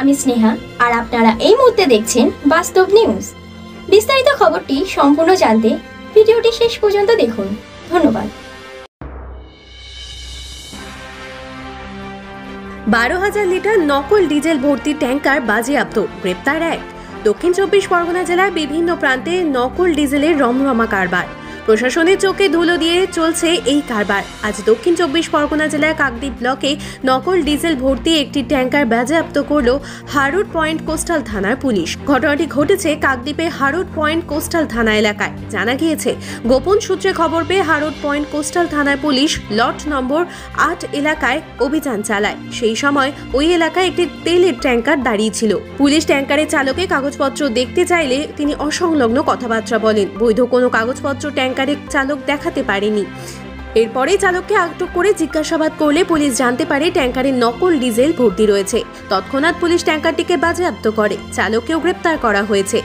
আমি স্নেহা, আর আপনারা এই মুহূর্তে দেখছেন বাস্তব নিউজ। বিস্তারিত খবরটি সম্পূর্ণ জানতে ভিডিওটি শেষ পর্যন্ত দেখুন। ধন্যবাদ। 12,000 লিটার নকল ডিজেল ভর্তি ট্যাঙ্কার বাজেয়াপ্ত, গ্রেপ্তার এক। দক্ষিণ 24 পরগনা জেলার বিভিন্ন প্রান্তে নকল ডিজেলের রমরমা কারবার। প্রশাসনের চোখে ধুলো দিয়ে চলছে এই কারবার। আজ দক্ষিণ 24 পরগনা জেলার কাকদ্বীপ ব্লকে নকল ডিজেল ভর্তি একটি ট্যাঙ্কার বাজেয়াপ্ত করল হারুট পয়েন্ট কোস্টাল থানার পুলিশ। ঘটনাটি ঘটেছে কাকদ্বীপের হারুট পয়েন্ট কোস্টাল থানা এলাকায়। জানা গিয়েছে, গোপন সূত্রে খবর পেয়ে হারুট পয়েন্ট কোস্টাল থানার পুলিশ লট নম্বর 8 এলাকায় অভিযান চালায়। সেই সময় ওই এলাকায় একটি তেলের ট্যাঙ্কার দাঁড়িয়ে ছিল। পুলিশ ট্যাঙ্কারের চালকের কাগজপত্র দেখতে চাইলে তিনি অসংলগ্ন কথাবার্তা বলেন। বৈধ কোনো কাগজপত্র ট্যাঙ্কারের চালক দেখাতে পারেনি। এরপরে চালককে আটক করে জিজ্ঞাসাবাদ করলে পুলিশ জানতে পারে ট্যাঙ্কারে নকল ডিজেল ভর্তি রয়েছে। তৎক্ষণাৎ পুলিশ ট্যাঙ্কারটিকে বাজেয়াপ্ত করে। চালককেও গ্রেপ্তার করা হয়েছে।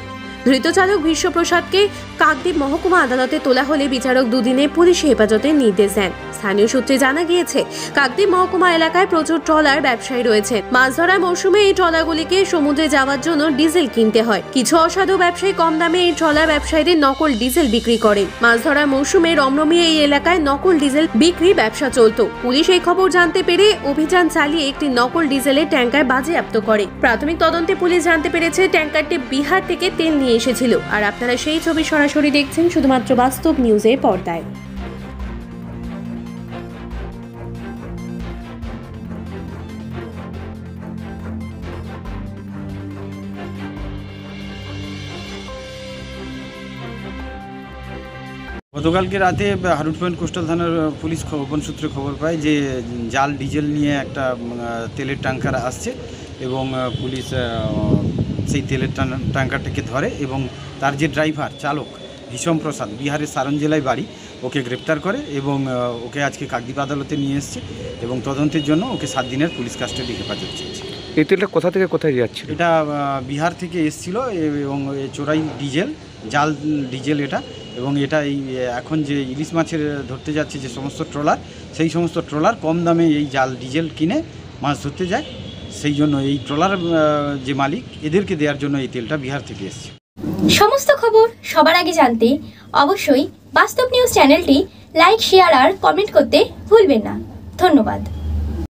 ধৃত চালক বিশ্বপ্রসাদকে কাকদ্বীপ মহকুমা আদালতে তোলা হলে বিচারক দুদিনের পুলিশি হেফাজতের নির্দেশ দেন। স্থানীয় সূত্রে জানা গিয়েছে, কাকদ্বীপ মহকুমা এলাকায় প্রচুর ট্রলার ব্যবসায়ী রয়েছে। মাছ ধরার মৌসুমে এই ট্রলারগুলিকে সমুদ্রে যাওয়ার জন্য ডিজেল কিনতে হয়। কিছু অসাধু ব্যবসায়ী কম দামে এই ট্রলার ব্যবসায়ীদের নকল ডিজেল বিক্রি করে। মাছ ধরার মৌসুমে রমরমিয়ে এই এলাকায় নকল ডিজেল বিক্রি ব্যবসা চলত। পুলিশ এই খবর জানতে পেরে অভিযান চালিয়ে একটি নকল ডিজেলের ট্যাঙ্কার বাজেয়াপ্ত করে। প্রাথমিক তদন্তে পুলিশ জানতে পেরেছে ট্যাঙ্কারটি বিহার থেকে তেল নিয়ে এসেছিল। আর আপনারা সেই ছবি সরাসরি দেখছেন শুধুমাত্র বাস্তব নিউজের পর্দায়। গতকালকে রাতে হারুট পয়েন্ট কোস্টাল থানার পুলিশ গোপন সূত্রে খবর পায় যে জাল ডিজেল নিয়ে একটা তেলের ট্যাঙ্কার আসছে এবং পুলিশ সেই তেলের ট্যাঙ্কারটাকে ধরে এবং তার যে ড্রাইভার চালক ভীষণ প্রসাদ, বিহারের সারন জেলায় বাড়ি, ওকে গ্রেপ্তার করে এবং ওকে আজকে কাকদ্বীপ আদালতে নিয়ে এসছে এবং তদন্তের জন্য ওকে 7 দিনের পুলিশ কাস্টডি হেফাজত চেয়েছে। এই তেলটা কোথা থেকে কোথায় যাচ্ছে? এটা বিহার থেকে এসছিল এবং চোরাই ডিজেল, জাল ডিজেল এটা। এবং এটা এই এখন যে ইলিশ মাছের ধরতে যাচ্ছে যে সমস্ত ট্রলার, সেই সমস্ত ট্রলার কম দামে এই জাল ডিজেল কিনে মাছ ধরতে যায়। সেই জন্য এই ট্রলার যে মালিক, এদেরকে দেওয়ার জন্য এই তেলটা বিহার থেকে এসছে। সমস্ত খবর সবার আগে জানতে অবশ্যই বাস্তব নিউজ চ্যানেলটি লাইক, শেয়ার আর কমেন্ট করতে ভুলবেন না। ধন্যবাদ।